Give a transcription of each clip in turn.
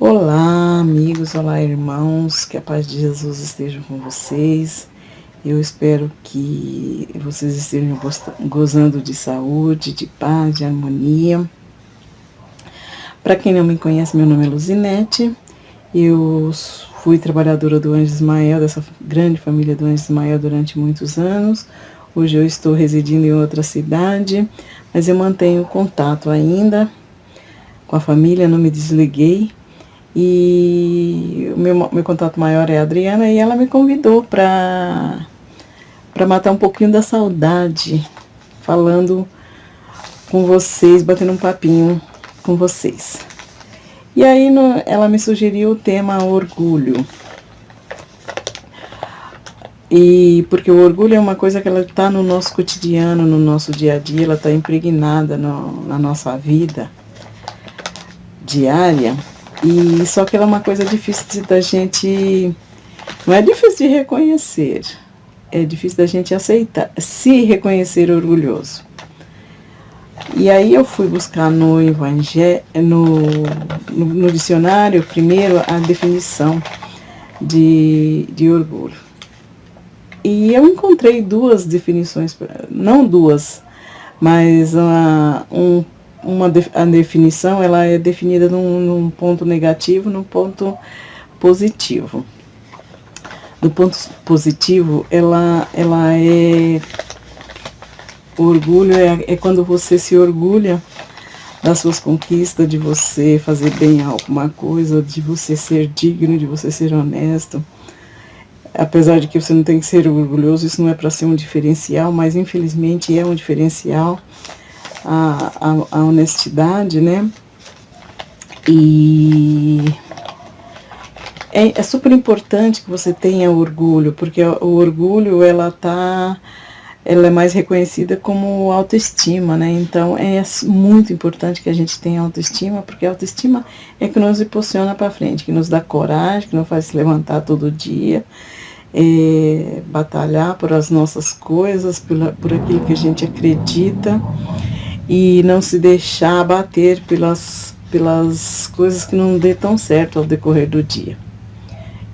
Olá, amigos, olá, irmãos, que a paz de Jesus esteja com vocês. Eu espero que vocês estejam gozando de saúde, de paz, de harmonia. Para quem não me conhece, meu nome é Luzinete. Eu fui trabalhadora do Anjo Ismael, dessa grande família do Anjo Ismael, durante muitos anos. Hoje eu estou residindo em outra cidade, mas eu mantenho contato ainda com a família, não me desliguei. E o meu contato maior é a Adriana, e ela me convidou para matar um pouquinho da saudade, falando com vocês, batendo um papinho com vocês. E aí ela me sugeriu o tema orgulho. E porque o orgulho é uma coisa que ela está no nosso cotidiano, no nosso dia a dia, ela está impregnada na nossa vida diária. E só que ela é uma coisa difícil da gente, não é difícil de reconhecer, é difícil da gente aceitar, se reconhecer orgulhoso. E aí eu fui buscar no evangelho, no dicionário, primeiro, a definição de orgulho. E eu encontrei duas definições, não duas, mas a definição ela é definida num ponto negativo, num ponto positivo. Do ponto positivo, ela é... O orgulho é quando você se orgulha das suas conquistas, de você fazer bem alguma coisa, de você ser digno, de você ser honesto. Apesar de que você não tem que ser orgulhoso, isso não é para ser um diferencial, mas infelizmente é um diferencial. A honestidade, né? E é super importante que você tenha orgulho, porque o orgulho, ela é mais reconhecida como autoestima, né? Então, é muito importante que a gente tenha autoestima, porque a autoestima é que nos impulsiona para frente, que nos dá coragem, que nos faz se levantar todo dia, batalhar por as nossas coisas, por aquilo que a gente acredita, e não se deixar abater pelas coisas que não dê tão certo ao decorrer do dia.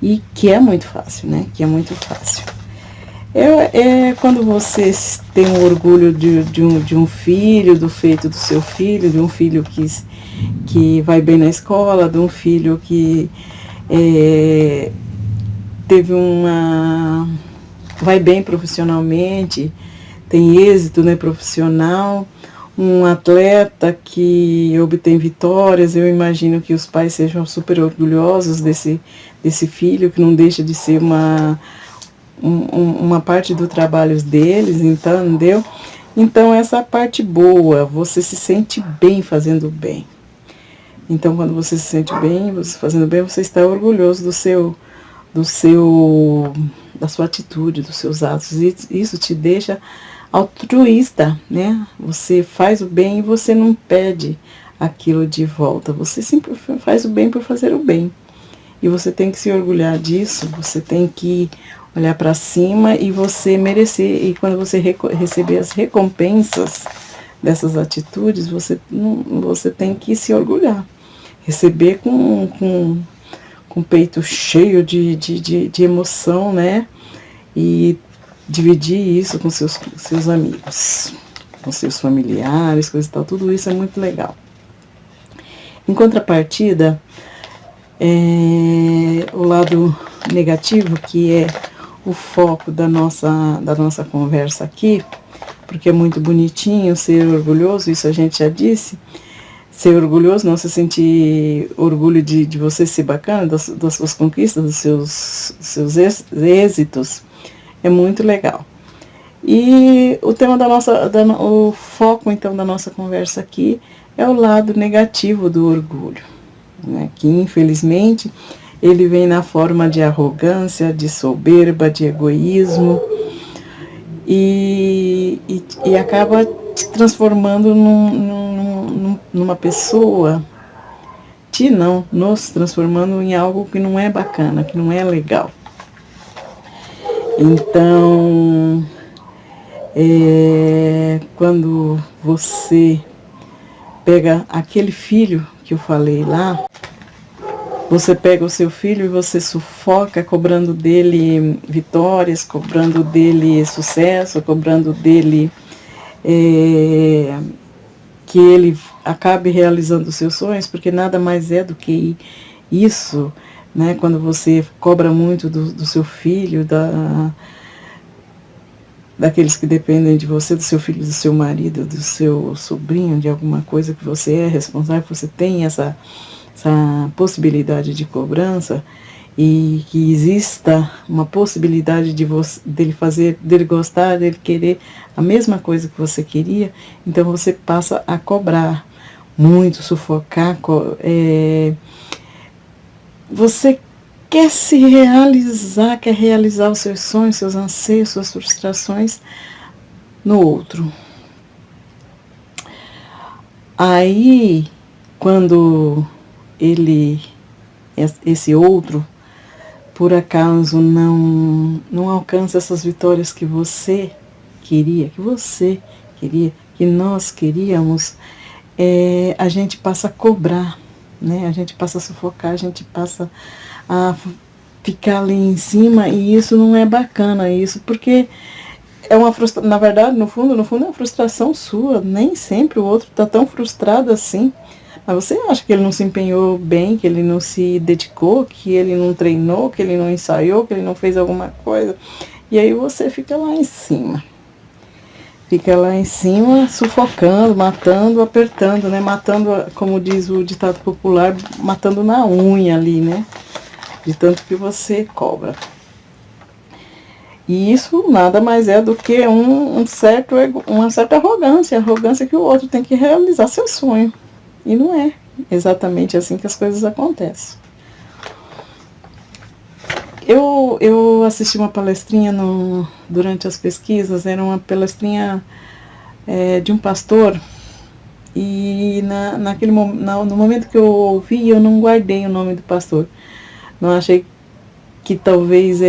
E que é muito fácil, né? Que é muito fácil. Quando você tem um orgulho de um filho, do feito do seu filho, de um filho que vai bem na escola, de um filho que vai bem profissionalmente, tem êxito, né, profissional, um atleta que obtém vitórias. Eu imagino que os pais sejam super orgulhosos desse filho, que não deixa de ser uma parte do trabalho deles, entendeu? Então, essa parte boa, você se sente bem fazendo bem. Então, quando você se sente bem, você fazendo bem, você está orgulhoso da sua atitude, dos seus atos. E isso te deixa altruísta, né? Você faz o bem e você não pede aquilo de volta. Você sempre faz o bem por fazer o bem. E você tem que se orgulhar disso, você tem que olhar para cima e você merecer. E quando você receber as recompensas dessas atitudes, você tem que se orgulhar. Receber com o peito cheio de emoção, né? E dividir isso com seus amigos, com seus familiares, coisa e tal. Tudo isso é muito legal. Em contrapartida, o lado negativo, que é o foco da nossa conversa aqui, porque é muito bonitinho ser orgulhoso, isso a gente já disse. Ser orgulhoso, não se sentir orgulho de você ser bacana, das suas conquistas, dos seus êxitos, é muito legal. E o tema o foco então da nossa conversa aqui é o lado negativo do orgulho, né? Que infelizmente ele vem na forma de arrogância, de soberba, de egoísmo, e acaba te transformando numa pessoa, nos transformando em algo que não é bacana, que não é legal. Então, quando você pega aquele filho que eu falei lá, Você pega o seu filho e você sufoca, cobrando dele vitórias, cobrando dele sucesso, cobrando dele que ele acabe realizando os seus sonhos, porque nada mais é do que isso, né? Quando você cobra muito do seu filho, daqueles que dependem de você, do seu filho, do seu marido, do seu sobrinho, de alguma coisa que você é responsável, você tem essa possibilidade de cobrança, e que exista uma possibilidade dele gostar, dele querer a mesma coisa que você queria, então você passa a cobrar muito, sufocar. Você quer se realizar, quer realizar os seus sonhos, seus anseios, suas frustrações no outro. Aí, quando esse outro, por acaso não alcança essas vitórias que você queria, que nós queríamos, a gente passa a cobrar, né? A gente passa a sufocar, a gente passa a ficar ali em cima, e isso não é bacana, isso, porque é uma frustração, na verdade, no fundo é uma frustração sua, nem sempre o outro está tão frustrado assim. Mas você acha que ele não se empenhou bem, que ele não se dedicou, que ele não treinou, que ele não ensaiou, que ele não fez alguma coisa. E aí você fica lá em cima. Fica lá em cima, sufocando, matando, apertando, né? Matando, como diz o ditado popular, matando na unha ali, né? De tanto que você cobra. E isso nada mais é do que uma certa arrogância que o outro tem que realizar seu sonho. E não é exatamente assim que as coisas acontecem. Eu assisti uma palestrinha durante as pesquisas, era uma palestrinha de um pastor, e no momento que eu ouvi, eu não guardei o nome do pastor. Não achei que talvez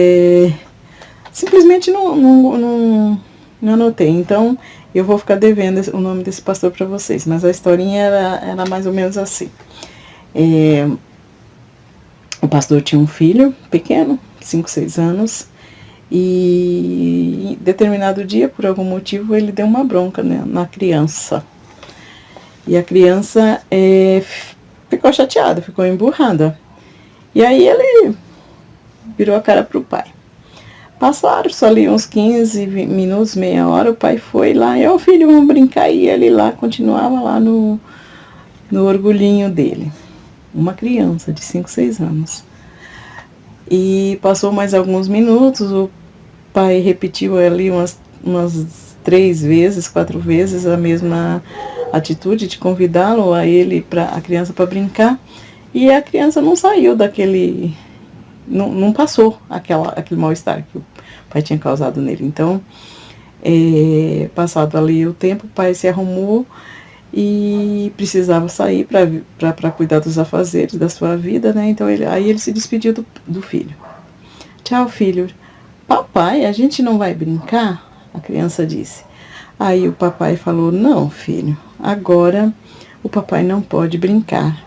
simplesmente não anotei. Então, eu vou ficar devendo o nome desse pastor para vocês, mas a historinha era mais ou menos assim. O pastor tinha um filho pequeno, 5, 6 anos, e em determinado dia, por algum motivo, ele deu uma bronca, né, na criança. E a criança ficou chateada, ficou emburrada. E aí ele virou a cara pro pai. Passaram-se ali uns 15 minutos, meia hora, o pai foi lá, e filho, vamos brincar, e ele lá, continuava lá no orgulhinho dele. Uma criança de 5, 6 anos. E passou mais alguns minutos, o pai repetiu ali umas 3 vezes, 4 vezes a mesma atitude de convidá-lo, a criança para brincar, e a criança não saiu daquele... Não passou aquele mal-estar que o pai tinha causado nele. Então, passado ali o tempo, o pai se arrumou e precisava sair para cuidar dos afazeres da sua vida, né? Então, aí ele se despediu do filho. Tchau, filho. Papai, a gente não vai brincar? A criança disse. Aí o papai falou, não, filho, agora o papai não pode brincar.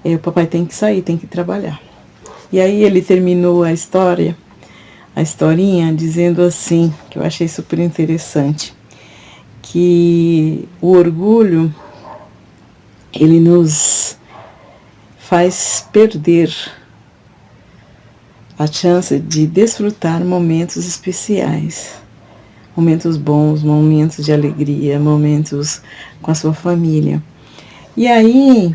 O papai tem que sair, tem que trabalhar. E aí ele terminou a historinha, dizendo assim, que eu achei super interessante, que o orgulho, ele nos faz perder a chance de desfrutar momentos especiais, momentos bons, momentos de alegria, momentos com a sua família. E aí...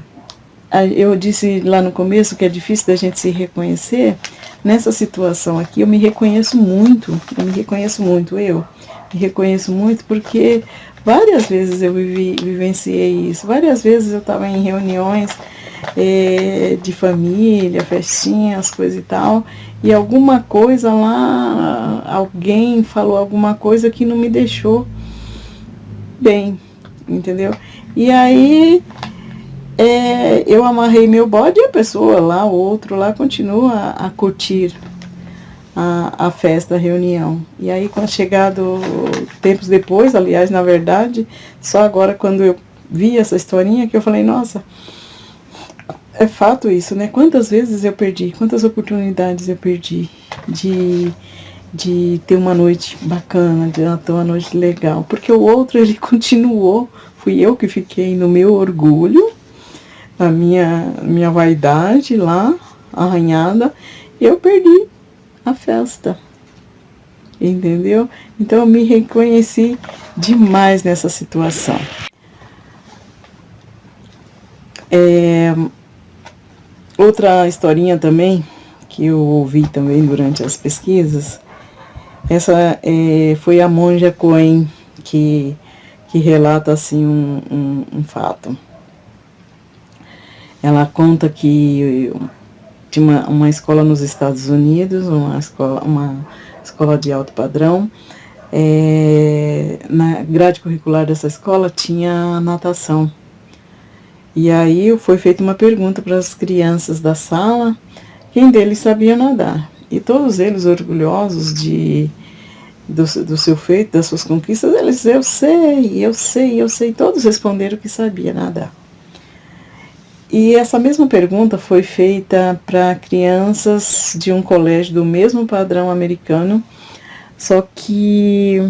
eu disse lá no começo que é difícil da gente se reconhecer. Nessa situação aqui, eu me reconheço muito, eu me reconheço muito porque várias vezes eu vivenciei isso, várias vezes eu estava em reuniões de família, festinhas, coisa e tal, e alguma coisa lá, alguém falou alguma coisa que não me deixou bem, entendeu? E aí... eu amarrei meu bode e a pessoa lá, o outro lá, continua a curtir a festa, a reunião. E aí, quando chegado tempos depois, aliás, na verdade, só agora quando eu vi essa historinha que eu falei, nossa, é fato isso, né? Quantas vezes eu perdi, quantas oportunidades eu perdi de ter uma noite bacana, de ter uma noite legal. Porque o outro, ele continuou. Fui eu que fiquei no meu orgulho, na minha vaidade lá, arranhada, e eu perdi a festa. Entendeu? Então eu me reconheci demais nessa situação. Outra historinha também, que eu ouvi também durante as pesquisas, essa foi a Monja Coen que relata assim um fato. Ela conta que tinha uma escola nos Estados Unidos, uma escola de alto padrão. Na grade curricular dessa escola tinha natação. E aí foi feita uma pergunta para as crianças da sala, quem deles sabia nadar. E todos eles, orgulhosos do seu feito, das suas conquistas, eles, eu sei, todos responderam que sabia nadar. E essa mesma pergunta foi feita para crianças de um colégio do mesmo padrão americano, só que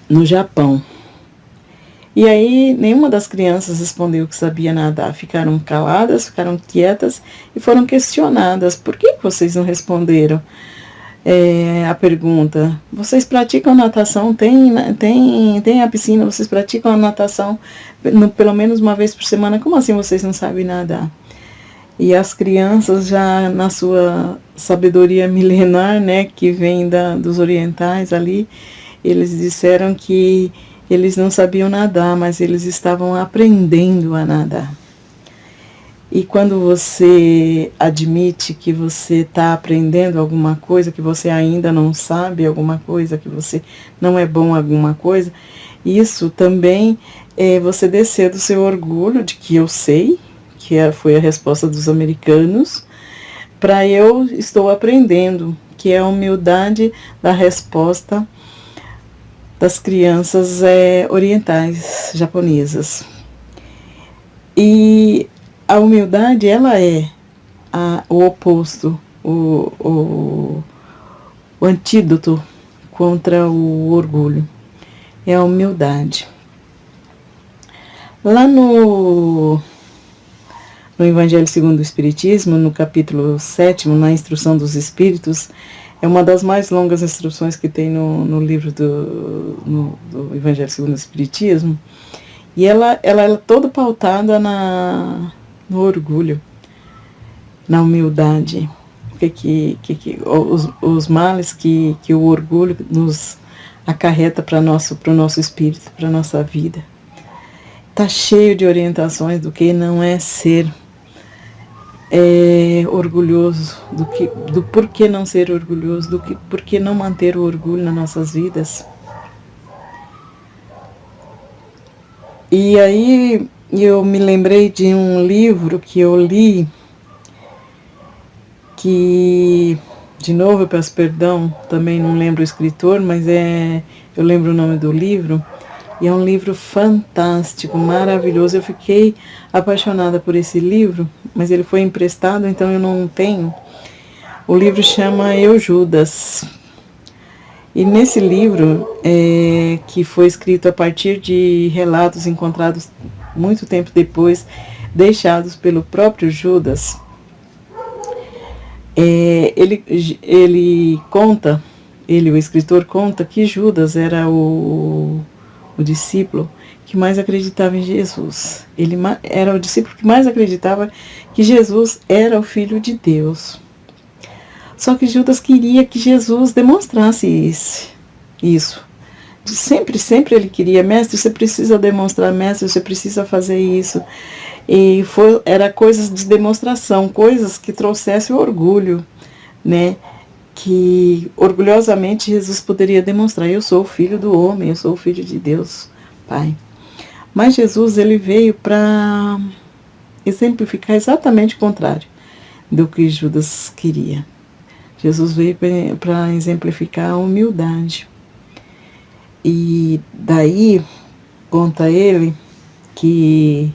no Japão. E aí nenhuma das crianças respondeu que sabia nadar, ficaram caladas, ficaram quietas e foram questionadas. Por que vocês não responderam a pergunta? Vocês praticam natação? Tem a piscina, vocês praticam a natação pelo menos uma vez por semana? Como assim vocês não sabem nadar? E as crianças já na sua sabedoria milenar, né, que vem dos orientais ali, eles disseram que eles não sabiam nadar, mas eles estavam aprendendo a nadar. E quando você admite que você está aprendendo alguma coisa, que você ainda não sabe alguma coisa, que você não é bom em alguma coisa, isso também é você descer do seu orgulho de que eu sei, que foi a resposta dos americanos, para eu estou aprendendo, que é a humildade da resposta das crianças orientais, japonesas. E a humildade, ela é o oposto, o antídoto contra o orgulho. É a humildade. Lá no Evangelho segundo o Espiritismo, no capítulo 7, na Instrução dos Espíritos, é uma das mais longas instruções que tem no livro do Evangelho segundo o Espiritismo, e ela é toda pautada no orgulho, na humildade, os males que o orgulho nos acarreta para o nosso espírito, para a nossa vida. Está cheio de orientações do que não é ser orgulhoso, do porquê não ser orgulhoso, porquê não manter o orgulho nas nossas vidas. E aí eu me lembrei de um livro que eu li, que, de novo, eu peço perdão, também não lembro o escritor, mas eu lembro o nome do livro, e é um livro fantástico, maravilhoso. Eu fiquei apaixonada por esse livro, mas ele foi emprestado, então eu não tenho. O livro chama Eu, Judas. E nesse livro, que foi escrito a partir de relatos encontrados muito tempo depois, deixados pelo próprio Judas, o escritor conta que Judas era o discípulo que mais acreditava em Jesus. Ele era o discípulo que mais acreditava que Jesus era o Filho de Deus. Só que Judas queria que Jesus demonstrasse isso. Sempre ele queria: mestre, você precisa demonstrar, mestre, você precisa fazer isso. E era coisas de demonstração, coisas que trouxessem orgulho, né? Que orgulhosamente Jesus poderia demonstrar: eu sou o Filho do homem, eu sou o Filho de Deus, Pai. Mas Jesus, ele veio para exemplificar exatamente o contrário do que Judas queria. Jesus veio para exemplificar a humildade. E daí conta ele que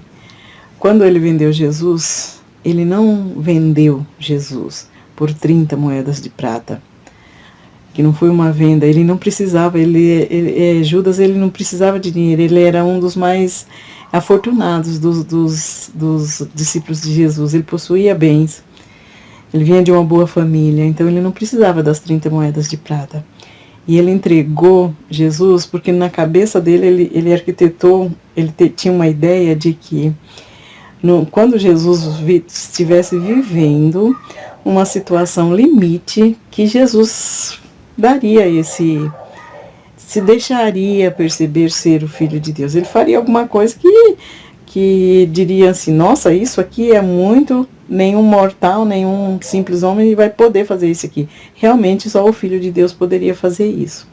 quando ele vendeu Jesus, ele não vendeu Jesus por 30 moedas de prata, que não foi uma venda, ele não precisava, Judas ele não precisava de dinheiro, ele era um dos mais afortunados dos discípulos de Jesus, ele possuía bens, ele vinha de uma boa família, então ele não precisava das 30 moedas de prata. E ele entregou Jesus porque na cabeça dele ele arquitetou, tinha uma ideia de que quando Jesus estivesse vivendo uma situação limite, que Jesus daria se deixaria perceber ser o Filho de Deus. Ele faria alguma coisa que diria assim, nossa, isso aqui é muito, nenhum mortal, nenhum simples homem vai poder fazer isso aqui. Realmente só o Filho de Deus poderia fazer isso.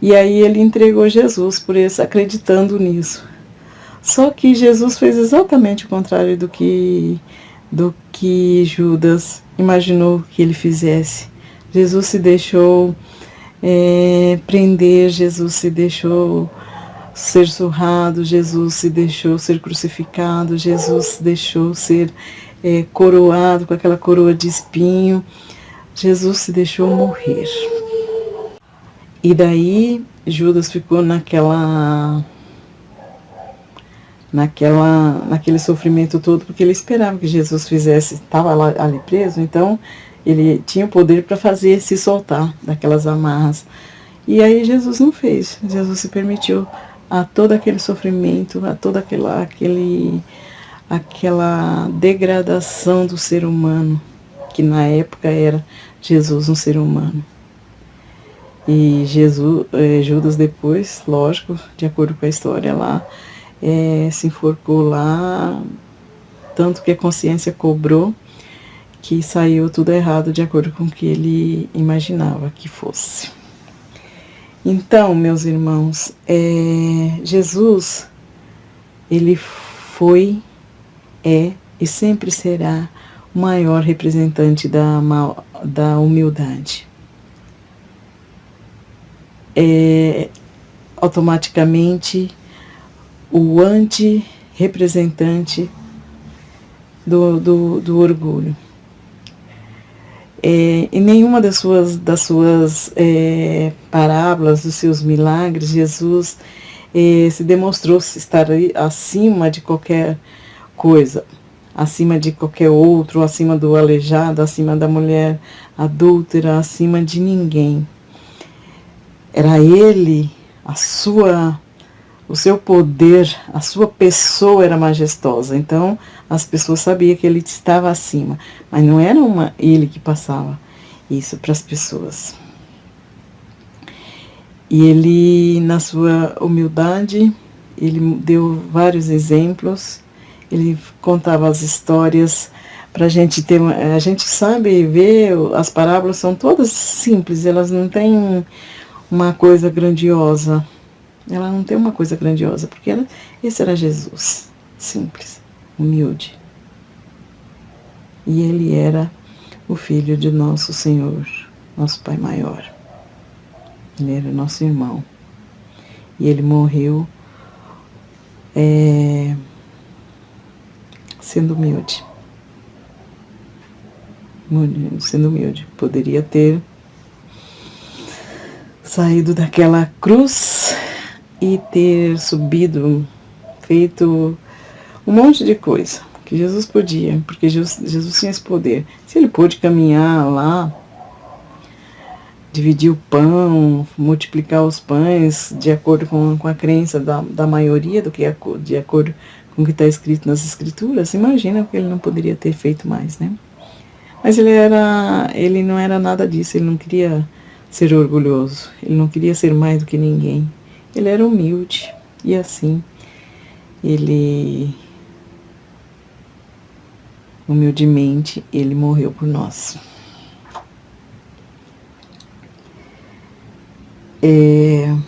E aí ele entregou Jesus por isso, acreditando nisso. Só que Jesus fez exatamente o contrário do que Judas imaginou que ele fizesse. Jesus se deixou prender, Jesus se deixou ser surrado, Jesus se deixou ser crucificado, Jesus se deixou ser coroado com aquela coroa de espinho, Jesus se deixou morrer. E daí Judas ficou naquele sofrimento todo, porque ele esperava que Jesus fizesse, estava ali preso, então ele tinha o poder para fazer se soltar daquelas amarras. E aí Jesus não fez, Jesus se permitiu a todo aquele sofrimento, a toda aquela degradação do ser humano, que na época era Jesus um ser humano. E Judas depois, lógico, de acordo com a história lá, se enforcou lá, tanto que a consciência cobrou, que saiu tudo errado de acordo com o que ele imaginava que fosse. Então, meus irmãos, Jesus, ele foi, e sempre será o maior representante da humildade. Automaticamente, o anti-representante do orgulho. Em nenhuma das suas parábolas, dos seus milagres, Jesus se demonstrou estar acima de qualquer coisa, acima de qualquer outro, acima do aleijado, acima da mulher adúltera, acima de ninguém. Era ele, o seu poder, a sua pessoa era majestosa. Então, as pessoas sabiam que ele estava acima. Mas não era ele que passava isso para as pessoas. E ele, na sua humildade, ele deu vários exemplos. Ele contava as histórias para a gente ter... A gente sabe ver, as parábolas são todas simples. Elas não têm uma coisa grandiosa. Ela não tem uma coisa grandiosa, porque esse era Jesus, simples, humilde. E ele era o Filho de nosso Senhor, nosso Pai maior. Ele era nosso irmão. E ele morreu sendo humilde. Sendo humilde. Poderia ter saído daquela cruz e ter subido, feito um monte de coisa que Jesus podia, porque Jesus tinha esse poder. Se ele pôde caminhar lá, dividir o pão, multiplicar os pães de acordo com a crença da maioria, de acordo com o que está escrito nas Escrituras, imagina que ele não poderia ter feito mais, né? Mas ele não era nada disso, ele não queria ser orgulhoso, ele não queria ser mais do que ninguém. Ele era humilde e assim, humildemente, ele morreu por nós. Eu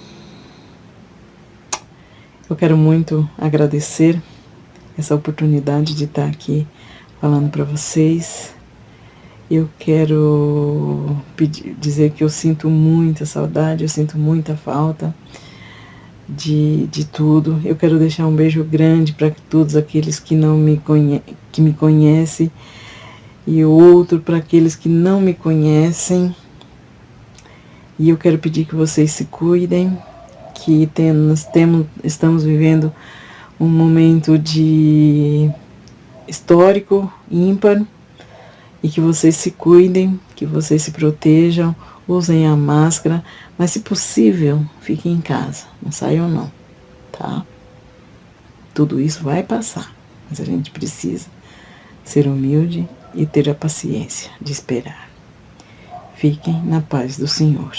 quero muito agradecer essa oportunidade de estar aqui falando para vocês. Eu quero dizer que eu sinto muita saudade, eu sinto muita falta de tudo. Eu quero deixar um beijo grande para todos aqueles que me conhecem e outro para aqueles que não me conhecem. E eu quero pedir que vocês se cuidem, que estamos vivendo um momento histórico, ímpar, e que vocês se cuidem, que vocês se protejam, usem a máscara, mas se possível, fiquem em casa, não saiam não, tá? Tudo isso vai passar, mas a gente precisa ser humilde e ter a paciência de esperar. Fiquem na paz do Senhor.